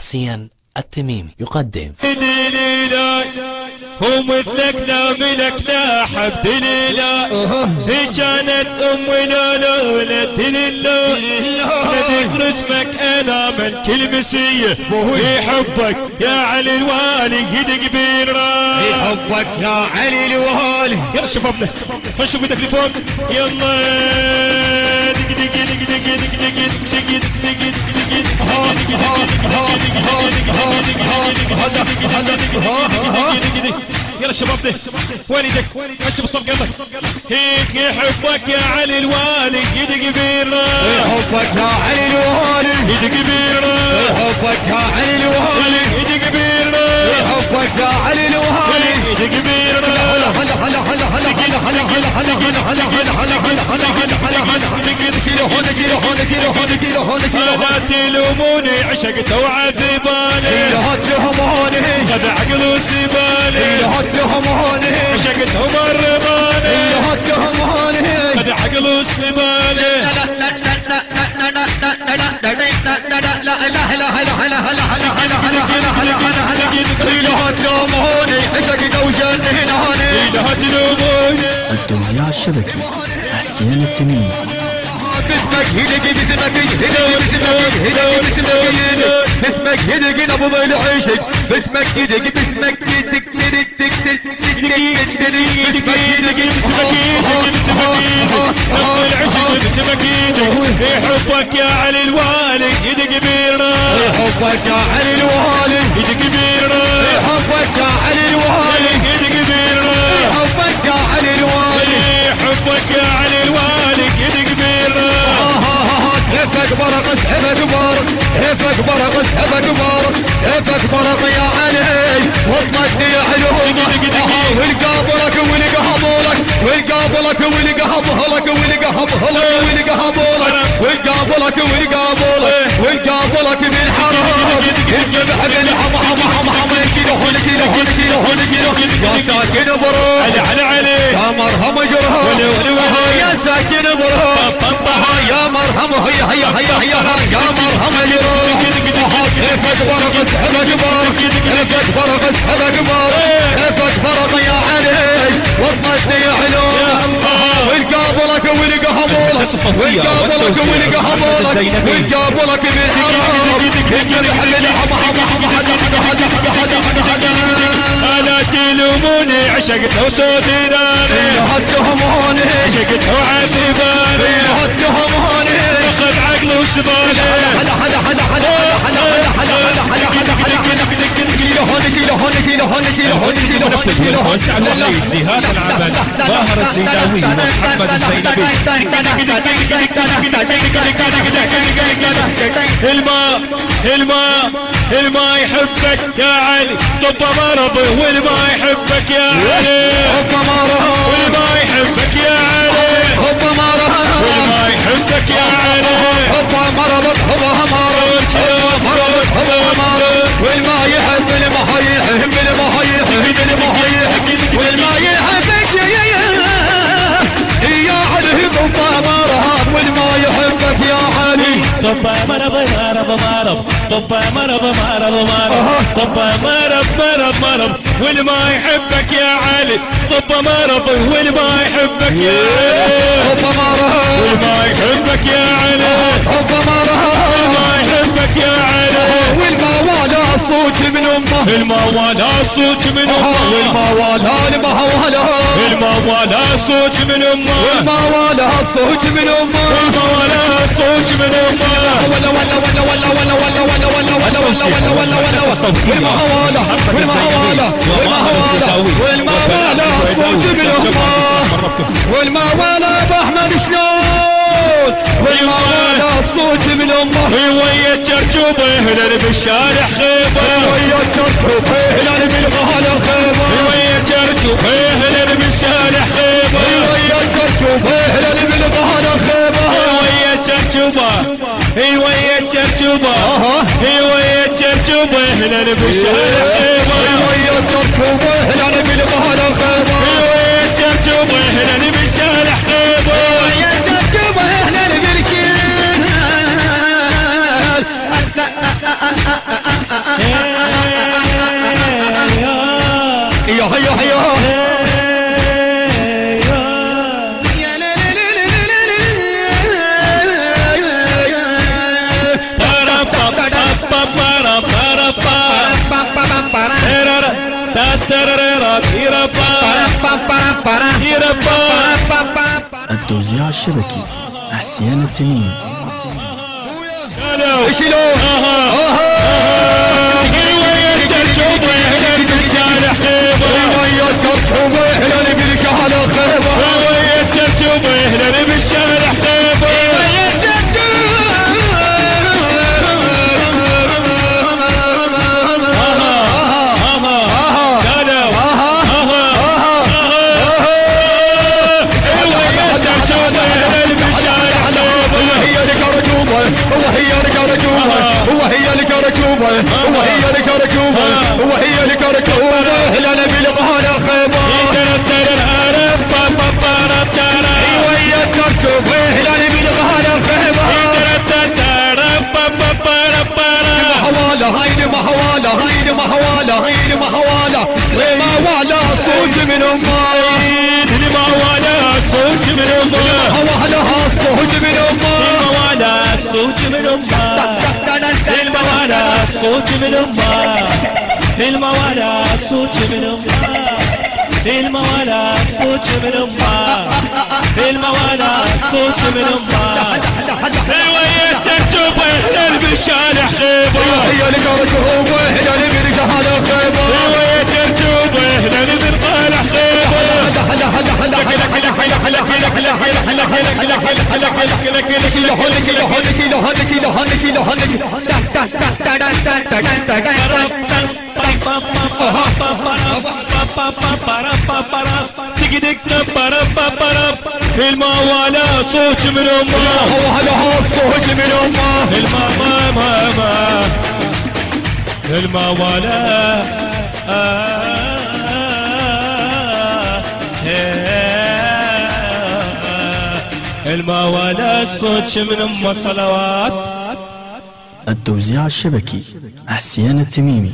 حسين التميمي يقدم هو مثلك لا ملك لا حبد لله هي كانت امنا لولد لله نذكر اسمك انا من كل مسيه في حبك يا علي الوالي يدق بيرا في حبك يا علي الوالي. يلا شبابنا خشوا بدك لفوق يلا دق دق دق دق دق دق دق دق دق يلا شبابنا وين يدك مشي بالصف قلبك هيك يحبك يا علي الوالي يدق بيرا يحبك يا علي الوالي يدق بيرا يحبك يا علي الوالي يدق بيرا يحبك يا علي الوالي يدق بيرا هلا هلا هلا هلا هلا هلا هلا هلا هلا هلا هلا هلا هلا هلا هلا كيلو هون كيلو هون كيلو هون كيلو هون كيلو لا تلوموني عشقت وعذباني لا تهموني هذا عقل وسبالي لا تهموني عشقت ومرماني لا تهموني هذا عقل وسبالي التوزيع الشبكي حسين التميمي. باسمك هدق باسمك باسمك هدق ابو ضيل عيشك باسمك هدق باسمك هدق في حبك يا علي الوالي يدق بيرا حبك يا علي الوالي يدق بيرا حبك يا علي الوالي يدق بيرا حبك يا علي الوالي حبك يا علي الوالي يدق بيرا سيفك برق سيفك برق سيفك برق سيفك برق سيفك برق يا علي وصلت يا حلومة والقابلك والقهبولك والقابلك والقهبولك والقابلك والقابلك والقابلك بالحرام الذبح بالحم كيلو هون كيلو هون كيلو هون كيلو يا ساكن برق علي يا مرهم جرها يا ساكن برق يا مرهم هيا يا مرهم جرها كيفك برق سحبك برق كيفك برق سحبك برق كيفك برق يا علي وصلت يا علوم والقابلك والقهبولك والقابلك والقهبولك بالحرام الذبح لا تلوموني عشقت وصوتي ناري لا تهموني عشقت وعذباني لا تهموني اخذ عقل وسبالي هلا هلا هلا هلا هلا هلا هلا هلا كيلو هون كيلو هون كيلو هون كيلو هون كيلو هون كيلو هون وسع الوحيد لهذا العمل ظاهر الزيداوي ومحمد الزينبي الماء يحبك يا علي طب مرضه والماء يحبك يا علي والماء يحبك يا علي والماء يحبك يا علي والماء يحب والماء يحبك يا علي طب مرض والماء يحبك يا علي طب مرض طب مرض والماء يحبك يا علي طب مرض والماء يحبك يا علي طب مرض والماء يحبك يا علي طب مرض والماء يحبك يا علي والماء ولا صوت من امه الماء ولا صوت من امه والماء ولا صوت من امه والماء ولا صوت من امه الماء ولا صوت من امه ولا والماء ولا باحمد شلون والماء ولا صوت من امه ويا الجرجوبه هلال بالشارع خيبه ويا الجرجوبه هلال بالغهله خيبه ويا الجرجوبه هلال بالشارع خيبه ويا الجرجوبه هلال بالغهله خيبه ويا الجرجوبه ويا الجرجوبه ويا الجرجوبه هلال بالشارع خيبه ويا الجرجوبه هلال بالغهله خيبه ويا الجرجوبه هلال بالشارع خيبه ويا الجرجوبه هلال بالشارع التوزيع الشبكي حسين التميمي. شلون ويا الترجمة اهلا بالشارع خيبة ويا الترجمة اهلا بالشارع خيبة ويا الترجمة اهلا بالشارع خيبة وهي لك ركوبة وهي لك ركوبة هلال بالغالة خيبة وهي التركوبة هلال بالغالة خيبة محوالة هيدي محوالة هيدي محوالة هيدي محوالة ما والا صوت من أمه ما والا صوت من أمه محوالها صوت من أمه والا صوت من أمه الموالا صوت من أمه الموالا صوت من أمه الموالا صوت من أمه الموالا صوت من أمه ويا الترجمة هلال بالشارع خيبة هي لك ركوبة هلال بالجهالة خيبة ويا الترجمة هلال بالقالع خيبة الموالا صوت من أمه وهلها صوت من أمه الموالا الموالا صوت من أمه صلوات. التوزيع الشبكي حسين التميمي.